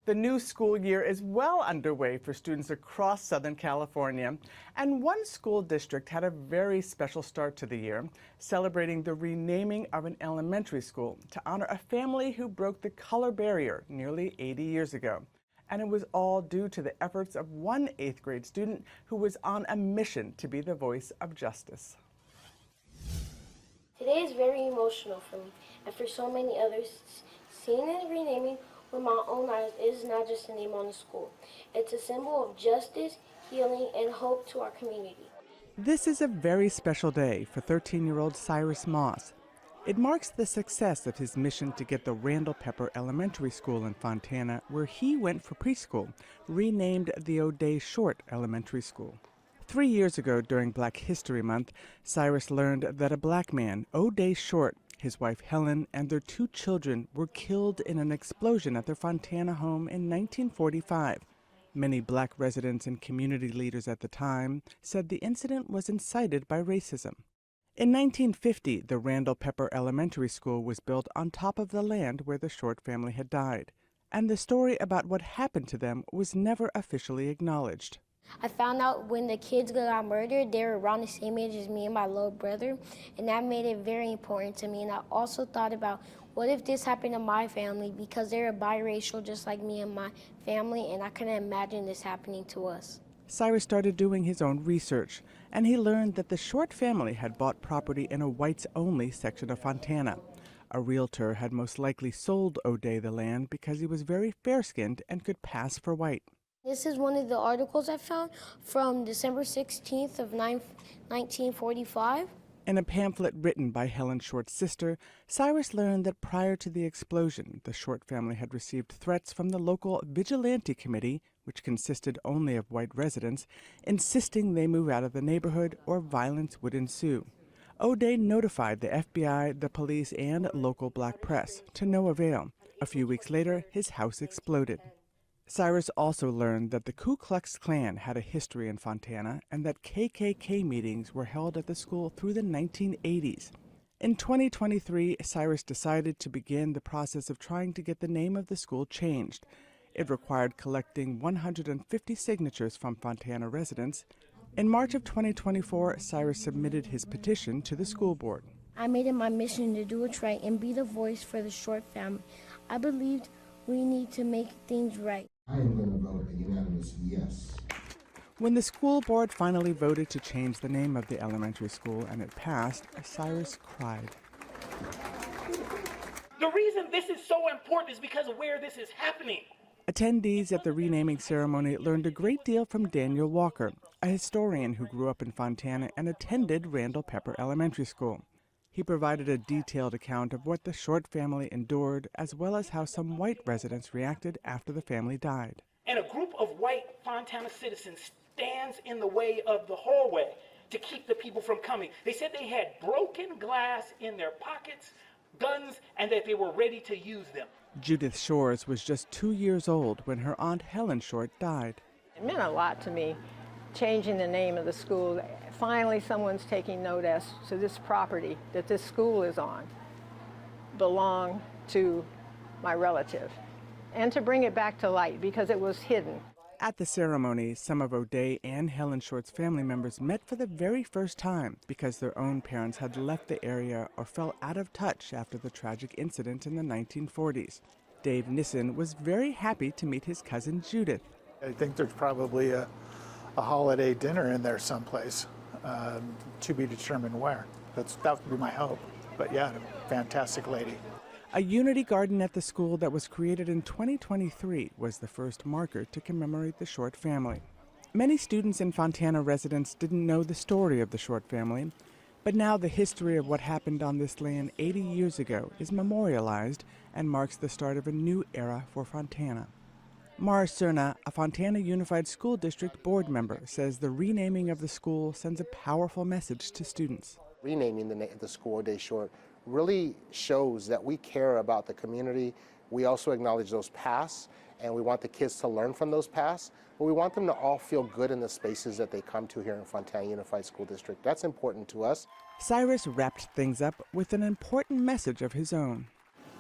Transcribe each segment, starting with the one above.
The new school year is well underway for students across Southern California, and one school district had a very special start to the year, celebrating the renaming of an elementary school to honor a family who broke the color barrier nearly 80 years ago. And it was all due to the efforts of one 8th grade student who was on a mission to be the voice of justice. Today is very emotional for me, and for so many others. Seeing the renaming with my own eyes is not just a name on the school. It's a symbol of justice, healing, and hope to our community. This is a very special day for 13-year-old Cyrus Moss. It marks the success of his mission to get the Randall Pepper Elementary School in Fontana, where he went for preschool, renamed the O'Day Short Elementary School. 3 years ago, during Black History Month, Cyrus learned that a black man, O'Day Short, his wife Helen, and their 2 children were killed in an explosion at their Fontana home in 1945. Many black residents and community leaders at the time said the incident was incited by racism. In 1950, the Randall Pepper Elementary School was built on top of the land where the Short family had died, and the story about what happened to them was never officially acknowledged. I found out when the kids got murdered, they were around the same age as me and my little brother, and that made it very important to me. And I also thought about, what if this happened to my family, because they're biracial just like me and my family, and I couldn't imagine this happening to us. Cyrus started doing his own research, and he learned that the Short family had bought property in a whites-only section of Fontana. A realtor had most likely sold O'Day the land because he was very fair-skinned and could pass for white. This is one of the articles I found from December 16th of 1945. In a pamphlet written by Helen Short's sister, Cyrus learned that prior to the explosion, the Short family had received threats from the local vigilante committee, which consisted only of white residents, insisting they move out of the neighborhood or violence would ensue. O'Day notified the FBI, the police, and local black press, to no avail. A few weeks later, his house exploded. Cyrus also learned that the Ku Klux Klan had a history in Fontana and that KKK meetings were held at the school through the 1980s. In 2023, Cyrus decided to begin the process of trying to get the name of the school changed. It required collecting 150 signatures from Fontana residents. In March of 2024, Cyrus submitted his petition to the school board. I made it my mission to do what's right and be the voice for the Short family. I believed we need to make things right. I am going to vote a unanimous yes. When the school board finally voted to change the name of the elementary school and it passed, Cyrus cried. The reason this is so important is because of where this is happening. Attendees at the renaming ceremony learned a great deal from Daniel Walker, a historian who grew up in Fontana and attended Randall Pepper Elementary School. He provided a detailed account of what the Short family endured, as well as how some white residents reacted after the family died. And a group of white Fontana citizens stands in the way of the hallway to keep the people from coming. They said they had broken glass in their pockets, guns, and that they were ready to use them. Judith Shores was just 2 years old when her aunt Helen Short died. It meant a lot to me, changing the name of the school. Finally, someone's taking notice to this property that this school is on belonged to my relative, and to bring it back to light because it was hidden. At the ceremony, some of O'Day and Helen Short's family members met for the very first time because their own parents had left the area or fell out of touch after the tragic incident in the 1940s. Dave Nissen was very happy to meet his cousin Judith. I think there's probably a holiday dinner in there someplace, to be determined where. That would be my hope. But yeah, fantastic lady. A unity garden at the school that was created in 2023 was the first marker to commemorate the Short family. Many students and Fontana residents didn't know the story of the Short family, but now the history of what happened on this land 80 years ago is memorialized and marks the start of a new era for Fontana. Mara Cerna, a Fontana Unified School District board member, says the renaming of the school sends a powerful message to students. Renaming the school O'Day Short really shows that we care about the community. We also acknowledge those pasts, and we want the kids to learn from those pasts, but we want them to all feel good in the spaces that they come to here in Fontana Unified School District. That's important to us. Cyrus wrapped things up with an important message of his own.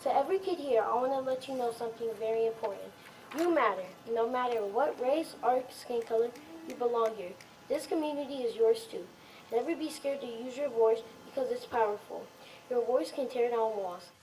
To every kid here, I want to let you know something very important. You matter. No matter what race or skin color, you belong here. This community is yours too. Never be scared to use your voice because it's powerful. Your voice can tear down walls.